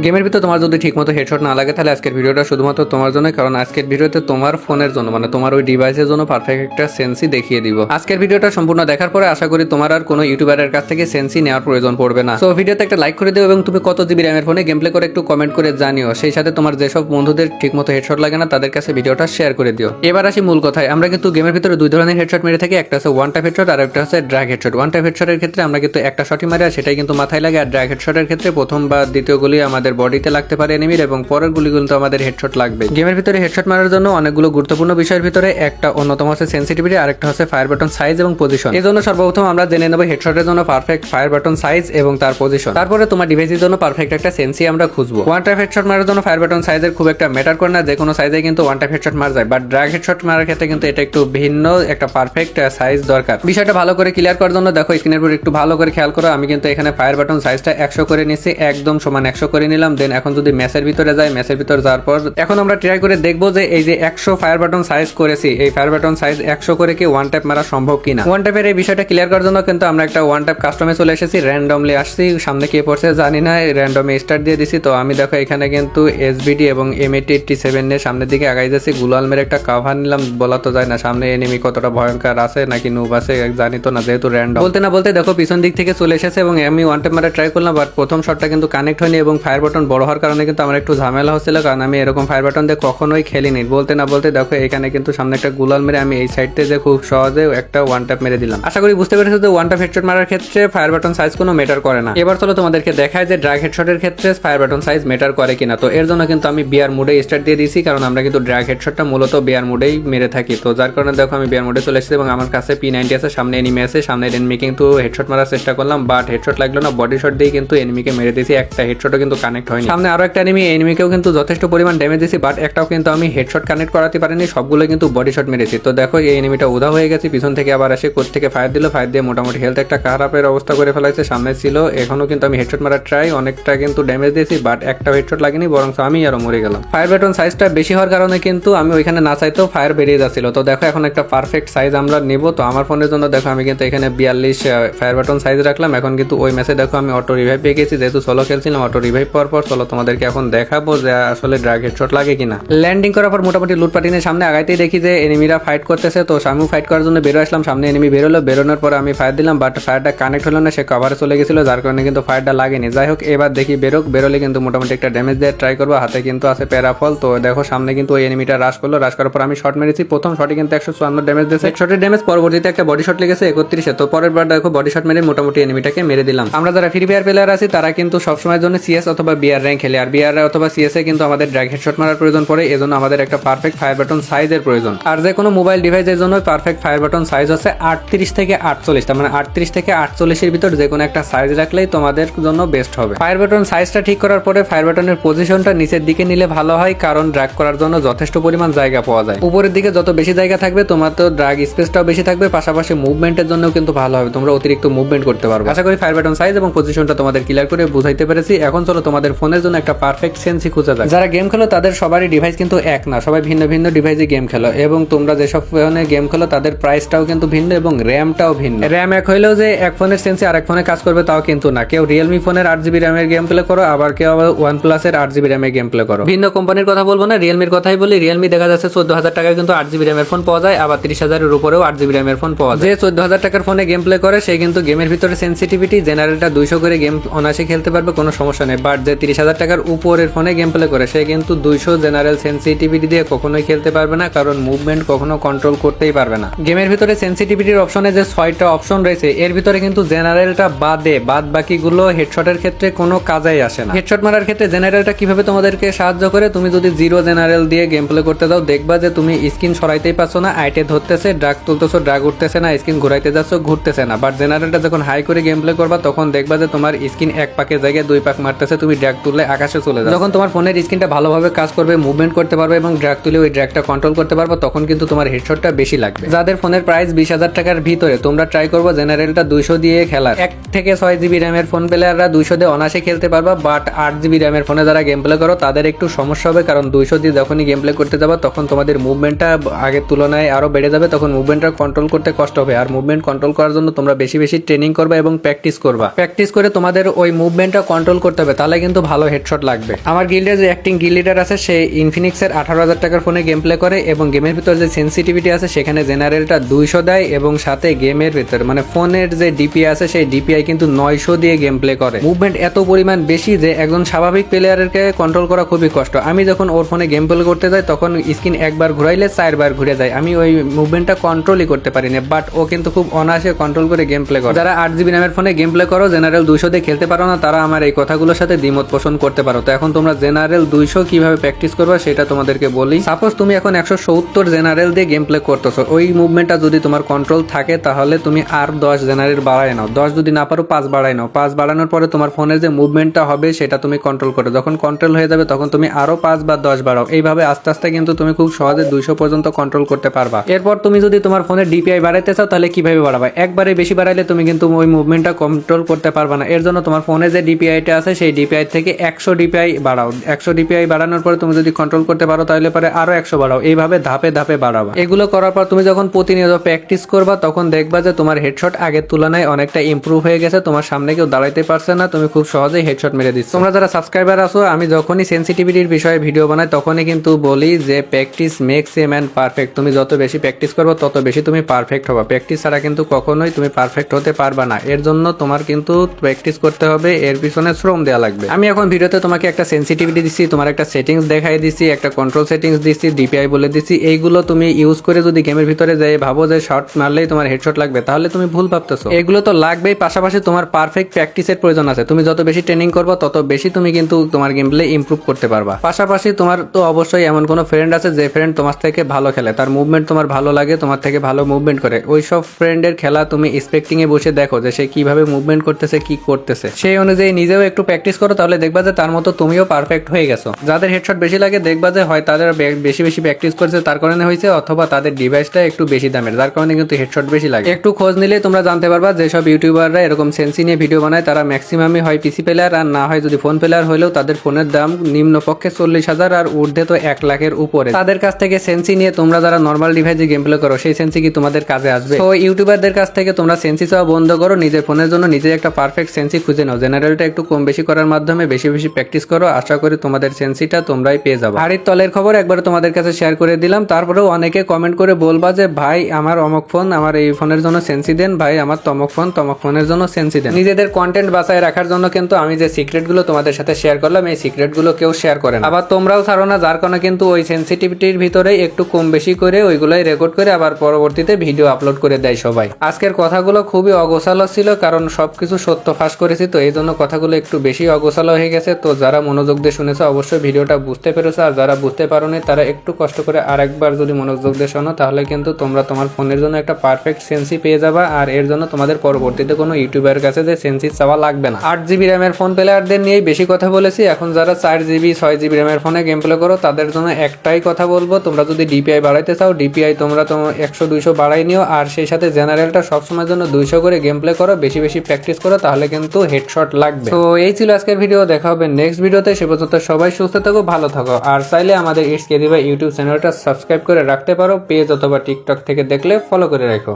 গেমের ভিতরে তোমার যদি ঠিকমতো হেডশট না লাগে তাহলে আজকের ভিডিওটা শুধুমাত্র তোমার জন্য, কারণ আজকের ভিডিওতে তোমার ফোনের জন্য মানে তোমার ওই ডিভাইসের জন্য পারফেক্ট একটা সেন্সি দেখিয়ে দিব। আজকের ভিডিওটা সম্পূর্ণ দেখার পরে আশা করি তোমার আর কোনো ইউটিউবারের কাছ থেকে সেন্সি নেওয়ার প্রয়োজন পড়বে না। সো ভিডিওতে একটা লাইক করে দিও এবং তুমি কত জিবি র্যামের ফোনে গেম প্লে করে একটু কমেন্ট করে জানিও। সেই সাথে তোমার যেসব বন্ধুদের ঠিকমতো হেডশট লাগে না তাদের কাছে ভিডিওটা শেয়ার করে দিও। এবার আসি মূল কথায়। আমরা কিন্তু গেমের ভিতরে দুই ধরনের হেডশট মেরে থাকি, একটা হচ্ছে ওয়ান টাইপ হেডশট আর একটা হচ্ছে ড্র্যাগ হেডশট। ওয়ান টাইপ হেডশটের ক্ষেত্রে আমরা কিন্তু একটা শটই মারি আর সেটাই কিন্তু মাথায় লাগে, আর ড্র্যাগ হেডশটের ক্ষেত্রে প্রথম বা দ্বিতীয় গুলি আমাদের বডিতে লাগতে পারে এনিমির এবং পরের গুলিগুলো তো আমাদের হেডশট লাগবে। গেমের ভিতরে হেডশট মারার জন্য অনেকগুলো গুরুত্বপূর্ণ বিষয়ের ভিতরে একটা অন্যতম হচ্ছে সেন্সিটিভিটি আর একটা হচ্ছে ফায়ার বাটন সাইজ এবং পজিশন। এই জন্য সর্বপ্রথম আমরা জেনে নেব হেডশটের জন্য পারফেক্ট ফায়ার বাটন সাইজ এবং তার পজিশন। তারপরে তোমার ডিভাইসের জন্য পারফেক্ট একটা সেন্সি আমরা খুঁজবো। ওয়ান টাইপ হেডশট মারার জন্য ফায়ার বাটন সাইজের খুব একটা ম্যাটার করে না, যে কোনো সাইজে কিন্তু ওয়ান টাইপ হেডশট মারা যায়, বাট ড্র্যাগ হেডশট মারার ক্ষেত্রে কিন্তু এটা একটু ভিন্ন একটা পারফেক্ট সাইজ দরকার। বিষয়টা ভালো করে ক্লিয়ার করার জন্য দেখো স্ক্রিনের উপর একটু ভালো করে খেয়াল করো। আমি কিন্তু এখানে ফায়ার বাটন সাইজটা 100 করে নিচ্ছি, একদম সমান 100 করে নিলাম। দেন এখন যদি ম্যাচের ভিতরে যাই, ম্যাচের ভিতরে যাওয়ার পর এখন আমরা ট্রাই করে দেখবো যে এই যে 100 ফায়ার বাটন সাইজ করেছি, এই ফায়ার বাটন সাইজ 100 করে কি ওয়ান টাইপ মারা সম্ভব কিনা। ওয়ান টাইপের এই বিষয়টা ক্লিয়ার করার জন্য কিন্তু আমরা একটা ওয়ান টাইপ কাস্টমে চলে এসেছি, র্যান্ডমলি আসছি, সামনে কে পড়ছে জানি না, র্যান্ডমে স্টার্ট দিয়ে দিছি। তো আমি দেখো এখানে কিন্তু এসবিডি এবং M8087 এর সামনের দিকে আগাই যাচ্ছি। গুলালমের একটা কাভার নিলাম, বলা তো যায় না সামনে এনিমি কতটা ভয়ঙ্কর আছে নাকি নুব আছে জানি তো না, যেহেতু র্যান্ডম। বলতে না বলতে দেখো পিছন দিক থেকে চলে এসেছে এবং আমি ওয়ান টাইপ মারা ট্রাই করলাম, বাট প্রথম শটটা কিন্তু কানেক্ট হয়নি এবং ফায়ার বাটন বড় হওয়ার কারণে কিন্তু আমার একটু ঝামেলা হচ্ছিল, কারণ আমি এরকম ফায়ার বাটন দিয়ে কখনোই খেলিনি। বলতে না বলতে দেখো এখানে কিন্তু সামনে একটা গুলাল মেরে আমি এই সাইড থেকে খুব সহজে একটা ওয়ান টাইপ মেরে দিলাম। আশা করি বুঝতে পেরেছো যে ওয়ান টাইপ হেডশট মারার ক্ষেত্রে ফায়ার বাটন সাইজ কোনো ম্যাটার করে না। এবার চলো তোমাদেরকে দেখায় যে ড্র্যাগ হেডশটের ক্ষেত্রে ফায়ার বাটন সাইজ ম্যাটার করে কিনা। তো এর জন্য কিন্তু আমি বিয়ার মোডে স্টার্ট দিয়ে দিয়েছি, কারণ আমরা কিন্তু ড্র্যাগ হেডশটটা মূলত বিয়ার মোডেই মেরে থাকি। তো যার কারণে দেখো আমি বিয়ার মোডে চলে এসেছি এবং আমার কাছে P90 আছে, সামনে এনিমি আছে, সামনে এনিমি কিন্তু হেডশট মারার চেষ্টা করলাম, বাট হেডশট লাগলো না, বডি শট দিয়ে কিন্তু এনিমিকে মেরে দিয়েছি। একটা হেডশটও কিন্তু কানেক্ট হয়নি। সামনে আরো একটা এনিমিকেও কিন্তু যথেষ্ট পরিমাণ ড্যামেজ দিয়েছি, বাট একটাও কিন্তু আমি হেডশট কানেক্ট করাতে পারিনি, সবগুলো কিন্তু বডি শট মেরেছি। তো দেখো এই এনিমিটা উদা হয়ে গেছে, পিছন থেকে আবার এসে কোথা থেকে ফায়ার দিল, ফায়ার দিয়ে মোটামুটি হেলথ একটা খারাপের অবস্থা করে ফেলাইছে। সামনে ছিল, এখনো কিন্তু আমি হেডশট মারার ট্রাই অনেকটা কিন্তু ড্যামেজ দিয়েছি, বাট একটাও হেডশট লাগেনি, বরং আমি আরো মরে গেলাম। ফায়ার বাটন সাইজটা বেশি হওয়ার কারণে কিন্তু আমি ওইখানে না চাইতেও ফায়ার বেরিয়ে যাচ্ছিল। তো দেখো এখন একটা পারফেক্ট সাইজ আমরা নেব। তো আমার ফোনের জন্য দেখো আমি কিন্তু এখানে 42 ফায়ার বাটন সাইজ রাখলাম। এখন কিন্তু ওই ম্যাচে দেখো আমি অটো রিভাইভ পেয়ে গেছি, যেহেতু সোলো খেলছিলাম। অটো রিভাইভ পাওয়ার পর চলো তোমাদেরকে এখন দেখাবো যে আসলে ড্র্যাগ হেডশট লাগে কিনা। ল্যান্ডিং করার পর মোটামুটি লুট পার্টিনের সামনে আগাইতেই দেখি যে এনিমিরা ফাইট করতেছে। তো আমিও ফাইট করার জন্য বেরো আসলাম, সামনে এনিমি বেরোলো, বেরোনোর পর আমি ফায়ার দিলাম, বাট ফায়ারটা কানেক্ট হলো না, সে কভারে চলে গেছিল, যার কারণে কিন্তু ফায়ারটা লাগেনি। যাই হোক এবার দেখি বেরোলে কিন্তু মোটামুটি একটা ড্যামেজ দেওয়ার ট্রাই করবো। হাতে কিন্তু আছে প্যারাফল। তো দেখো সামনে কিন্তু ওই এনিমিটা রাশ করলো, রাশ করার পর আমি শট মেরেছি। প্রথম শটে কিন্তু 154 ড্যামেজ দিয়েছে, শটের ড্যামেজ, পরবর্তীতে একটা বডি শট লেগেছে 31। তো পরের বার দেখো বডি শট মেরে মোটামুটি এনিমিটাকে মেরে দিলাম। আমরা যারা ফ্রি ফায়ার প্লেয়ার আছি তারা কিন্তু সবসময়ের জন্য সিএস অথবা বিআর র্যাঙ্ক খেলে, আর বিআর অথবা সিএস এ কিন্তু আমাদের ড্র্যাগ হেডশট মারার প্রয়োজন পড়ে, এজন্য আমাদের একটা পারফেক্ট ফায়ার বাটন সাইজের প্রয়োজন। আর যে কোনো মোবাইল ডিভাইসের জন্য পারফেক্ট ফায়ার বাটন সাইজ হচ্ছে 38 থেকে 48, তার মানে 38 থেকে 48 এর ভিতর যে কোনো একটা সাইজ রাখলেই তোমাদের জন্য বেস্ট হবে। ফায়ার বাটন সাইজটা ঠিক করার পরে ফায়ার বাটনের পজিশনটা নিচের দিকে নিলে ভালো হয়, কারণ ড্র্যাগ করার জন্য যথেষ্ট পরিমাণ জায়গা পাওয়া যায়। উপরের দিকে যত বেশি জায়গা থাকবে তোমার তো ড্র্যাগ স্পেসটাও বেশি থাকবে, পাশাপাশি মুভমেন্টের জন্য কিন্তু ভালো হবে, তোমরা অতিরিক্ত মুভমেন্ট করতে পারবে। আশা করি ফায়ার বাটন সাইজ এবং পজিশনটা তোমাদের ক্লিয়ার করে বুঝাইতে পেরেছি। এখন চলো তোমাদের ফোনের জন্য একটা পারফেক্ট সেন্সি খুঁজে যাক। যারা গেম খেলো তাদের সবারই ডিভাইস কিন্তু এক না, সবাই ভিন্ন ভিন্ন ডিভাইসে গেম খেলো এবং তোমরা যেসব ফোনে গেম খেলো তাদের প্রাইসটাও কিন্তু ভিন্ন এবং র্যামটাও ভিন্ন। র্যাম এক হইলেও যে এক ফোনের সেন্সি আরেক ফোনে কাজ করবে তাও কিন্তু না। কেউ রিয়েলমি ফোনের 8GB র্যামের গেম প্লে করো, আবার কেউ আবার OnePlus এর 8GB র্যামের গেম প্লে করো। ভিন্ন কোম্পানির কথা বলবো না, রিয়েলমির কথাই বলি। রিয়েলমি দেখা যাচ্ছে 14,000 টাকায় কিন্তু 8GB র্যামের ফোন পাওয়া যায়, আবার 30,000 এর উপরেও 8GB র্যামের ফোন পাওয়া যায়। যে 14,000 টাকার ফোনে গেম প্লে করে সে কিন্তু গেমের ভিতরে সেন্সিটিভিটি জেনারেলটা 200 করে গেম অনায়াসে খেলতে পারবে, কোনো সমস্যা নেই। বাট যে 30,000 টাকার উপরের ফোনে গেম প্লে করে সে কিন্তু 200 জেনারেল সেন্সিটিভিটি দিয়ে কখনোই খেলতে পারবে না, কারণ মুভমেন্ট কখনো কন্ট্রোল করতেই পারবে না। গেমের ভিতরে সেন্সিটিভিটির অপশনে যে 6টা অপশন রয়েছে এর ভিতরে কিন্তু জেনারেলটা বাদ বাকিগুলো হেডশটের ক্ষেত্রে কোনো কাজেই আসে না। হেডশট মারার ক্ষেত্রে জেনারেলটা কিভাবে তোমাদেরকে সাহায্য করে, তুমি যদি 0 জেনারেল দিয়ে গেম প্লে করতে দাও দেখবা যে তুমি স্ক্রিন সরাইতেই পারছো না, আইটে ধরতেছে, ড্রাগ তুলতেছো, ড্রাগ উঠতেছে না, স্ক্রিন ঘুরাইতে যাচ্ছ, ঘুরতেছে না। বাট জেনারেলটা যখন হাই করে গেম প্লে করবা তখন দেখবা যে তোমার স্ক্রিন এক পাকের জায়গায় 2 পাক মারতেছে, তুমি ড্রাগ তুললে আকাশে চলে যাবে। যখন তোমার ফোনের স্ক্রিনটা ভালোভাবে কাজ করবে, মুভমেন্ট করতে পারবে এবং ড্রাগ তুলে ওই ড্রাগটা কন্ট্রোল করতে পারবে, তখন কিন্তু তোমার হেডশটটা বেশি লাগবে। যাদের ফোনের প্রাইস 20,000 টাকার ভিতরে তোমরা ট্রাই করবো জেনারেলটা 200 দিয়ে খেলার। 1 থেকে 6GB র্যামের ফোন প্লেয়াররা 200 দিয়ে অনায়াসে খেলতে পারবা, বাট 8GB র্যামের ফোনে যারা গেম প্লে করো তাদের একটু সমস্যা হবে, কারণ 200 দিয়ে যখনই গেম প্লে করতে যাবা তখন তোমাদের মুভমেন্টটা আগের তুলনায় আরো বেড়ে যাবে, তখন মুভমেন্টটা কন্ট্রোল করতে কষ্ট হবে। আর মুভমেন্ট কন্ট্রোল করার জন্য তোমরা বেশি বেশি ট্রেনিং করবা এবং প্র্যাকটিস করবা। প্র্যাকটিস করে তোমাদের ওই মুভমেন্টটা কন্ট্রোল করতে হবে, তাহলে কিন্তু কিন্তু ভালো হেডশট লাগবে। আমার গিল্ডে যে অ্যাক্টিং গিল্ড লিডার আছে সে ইনফিনিক্সের 18,000 টাকার ফোনে গেম প্লে করে এবং গেমের ভিতর যে সেন্সিটিভিটি আছে সেখানে জেনারেলটা 200 দেয় এবং সাথে গেমের ভিতর মানে ফোনের যে ডিপিআই আছে সেই ডিপিআই কিন্তু 900 দিয়ে গেম প্লে করে। মুভমেন্ট এত পরিমাণ বেশি যে একজন স্বাভাবিক প্লেয়ারকে কন্ট্রোল করা খুবই কষ্ট। আমি যখন ওর ফোনে গেম প্লে করতে যাই তখন স্ক্রিন একবার ঘুরাইলে 4 বার ঘুরে যায়, আমি ওই মুভমেন্টটা কন্ট্রোলই করতে পারি না, বাট ও কিন্তু খুব অনায়াসে কন্ট্রোল করে গেম প্লে করে। যারা 8GB র্যামের ফোনে গেম প্লে করো জেনারেল 200 দিয়ে খেলতে পারো না, তারা আমার এই কথাগুলোর সাথে দ্বিমত পোষণ করতে পারো। তো এখন তোমরা জেনারেল 200 কিভাবে প্র্যাকটিস করবা সেটা তোমাদেরকে বলি। সাপোজ তুমি এখন 170 জেনারেল দিয়ে গেম প্লে করতেছো, ওই মুভমেন্টটা যদি তোমার কন্ট্রোল থাকে তাহলে তুমি আর 10 জেনারেল বাড়ায় নাও, 10 যদি না পারো 5 বাড়াই নাও, 5 বাড়ানোর পরে তোমার ফোনের যে মুভমেন্টটা হবে সেটা তুমি কন্ট্রোল করো, যখন কন্ট্রোল হয়ে যাবে তখন তুমি আরো 5 বা 10 বাড়াও, এইভাবে আস্তে আস্তে কিন্তু তুমি খুব সহজে 200 পর্যন্ত কন্ট্রোল করতে পারবা। এরপর তুমি যদি তোমার ফোনের ডিপিআই বাড়াইতে চাও তাহলে কিভাবে বাড়াবা? একবারে বেশি বাড়াইলে তুমি কিন্তু ওই মুভমেন্টটা কন্ট্রোল করতে পারবা না। এর জন্য তোমার ফোনে যে ডিপিআইটা আছে সেই ডিপিআই থেকে 100 ডিপিআই বাড়াও, 100 ডিপিআই বাড়ানোর পরে তুমি যদি কন্ট্রোল করতে পারো তাহলে পরে আরো 100 বাড়াও, এইভাবে ধাপে ধাপে বাড়াবা। এগুলো করার পর তুমি যখন প্রতিনিয়ত প্র্যাকটিস করবা তখন দেখবা যে তোমার হেডশট আগের তুলনায় অনেকটা ইমপ্রুভ হয়ে গেছে, তোমার সামনে কেউ দাঁড়াইতে পারছে না, তুমি খুব সহজেই হেডশট মেরে দিচ্ছ। তোমরা যারা সাবস্ক্রাইবার আছো, আমি যখনই সেন্সিটিভিটির বিষয়ে ভিডিও বানাই তখনই কিন্তু বলি যে practice makes a man perfect. তুমি যত বেশি প্র্যাকটিস করবে তত বেশি তুমি পারফেক্ট হবা, প্র্যাকটিস ছাড়া কিন্তু কখনোই তুমি পারফেক্ট হতে পারবা না। এর জন্য তোমার কিন্তু প্র্যাকটিস করতে হবে, এর পিছনে শ্রম দেওয়া লাগবে। আমি এখন ভিডিওতে তোমাকে একটা সেন্সিটিভিটি দিচ্ছি, তোমার একটা সেটিংস দেখাই দিচ্ছি, একটা কন্ট্রোল সেটিংস দিচ্ছি, ডিপিআই বলে দিচ্ছি। এইগুলো তুমি ইউজ করে যদি গেমের ভিতরে যাই ভাবো যে শট মারলেই তোমার হেডশট লাগবে, তাহলে তুমি ভুল ভাবতেছো। এগুলো তো লাগবেই, পাশাপাশি তোমার পারফেক্ট প্র্যাকটিসের প্রয়োজন আছে। তুমি যত বেশি ট্রেনিং করবে তত বেশি তুমি কিন্তু তোমার গেম প্লে ইমপ্রুভ করতে পারবা। পাশাপাশি তোমার তো অবশ্যই এমন কোনো ফ্রেন্ড আছে যে ফ্রেন্ড তোমার থেকে ভালো খেলে, তার মুভমেন্ট তোমার ভালো লাগে, তোমার থেকে ভালো মুভমেন্ট করে, ওই সব ফ্রেন্ডের খেলা তুমি স্পেক্টিং এ বসে দেখো যে সে কিভাবে মুভমেন্ট করতেছে, কি করতেছে, সেই অনুযায়ী নিজেও একটু প্র্যাকটিস করো, তাহলে দেখবা যে তার মতো তুমিও পারফেক্ট হয়ে গেছো। যাদের হেডশট বেশি লাগে দেখবা যে হয় তাদের বেশি বেশি প্র্যাকটিস করছে তার কারণে হয়েছে, অথবা তাদের ডিভাইসটা একটু বেশি দামের যার কারণে কিন্তু হেডশট বেশি লাগে। একটু খোঁজ নিলে তোমরা জানতে পারবা যেসব ইউটিউবাররা এরকম সেন্সি নিয়ে ভিডিও বানায় তারা ম্যাক্সিমামই হয় পিসি প্লেয়ার, আর না হয় যদি ফোন প্লেয়ার হলেও তাদের ফোনের দাম নিম্ন পক্ষে 40,000 আর ঊর্ধ্বে তো 1 লাখের উপরে। তাদের কাছ থেকে সেন্সি নিয়ে তোমরা যারা নর্মাল ডিভাইসে গেম প্লে করো সেই সেন্সি কি তোমাদের কাজে আসবে? তো ইউটিউবারদের কাছ থেকে তোমরা সেন্সি চাওয়া বন্ধ করো, নিজের ফোনের জন্য নিজে একটা পারফেক্ট সেন্সি খুঁজে নাও, জেনারেলটা একটু কম বেশি করার মাধ্যমে বেশি বেশি প্র্যাকটিস করো, আশা করি তোমাদের সেন্সিটা তোমরাই পেয়ে যাবে। আর এই তলের খবর একবার তোমাদের কাছে শেয়ার করে দিলাম, তারপরেও অনেকে কমেন্ট করে বলবা যে ভাই আমার অমক ফোন, আমার এই ফোনের জন্য সেন্সি দেন, ভাই আমার তমক ফোনের জন্য সেন্সি দেন। নিজেদের কন্টেন্ট বাঁচায় রাখার জন্য কিন্তু আমি যে সিক্রেট গুলো তোমাদের সাথে শেয়ার করলাম এই সিক্রেট গুলো কেউ শেয়ার করে না, আবার তোমরাও ছাড়ো না, যার কারণে কিন্তু ওই সেন্সিটিভিটির ভিতরে একটু কম বেশি করে ওইগুলাই রেকর্ড করে আবার পরবর্তীতে ভিডিও আপলোড করে দেয় সবাই। আজকের কথাগুলো খুবই অগোছালো ছিল কারণ সবকিছু সত্য ফাঁস করেছি, তো এই জন্য কথাগুলো একটু বেশি অগোছালো হয়ে গেছে। তো যারা মনোযোগ দিয়ে শুনেছো অবশ্যই ভিডিওটা বুঝতে পেরেছো, আর যারা বুঝতে পারোনি তারা একটু কষ্ট করে আরেকবার যদি মনোযোগ দিয়ে শোনো তাহলে কিন্তু তোমরা তোমার ফোনের জন্য একটা পারফেক্ট সেন্সি পেয়ে যাবা, আর এর জন্য তোমাদের পরবর্তীতে কোনো ইউটিউবের কাছে যে সেন্সি চাওয়া লাগবে না। 8GB র্যামের ফোন প্লেয়ারদের নিয়েই বেশি কথা বলেছি, এখন যারা 4GB 6GB র্যামের ফোনে গেম প্লে করো তাদের জন্য একটাই কথা বলবো, তোমরা যদি ডিপিআই বাড়াইতে চাও ডিপিআই তোমরা 100-200 বাড়াই নিও, আর সেই সাথে জেনারেলটা সবসময়ের জন্য 200 করে গেম প্লে করো, বেশি বেশি প্র্যাকটিস করো, তাহলে কিন্তু হেডশট লাগবে। তো এই ছিল আজকের ভিডিও, দেখা হবে নেক্সট ভিডিওতে। সে পর্যন্ত সবাই সুস্থ থাকো, ভালো থাকো, আর চাইলে আমাদের ইটস কেদি ভাই ইউটিউব চ্যানেলটা সাবস্ক্রাইব করে রাখতে পারো, পেজ অথবা টিকটক থেকে দেখলে ফলো করে রাখো।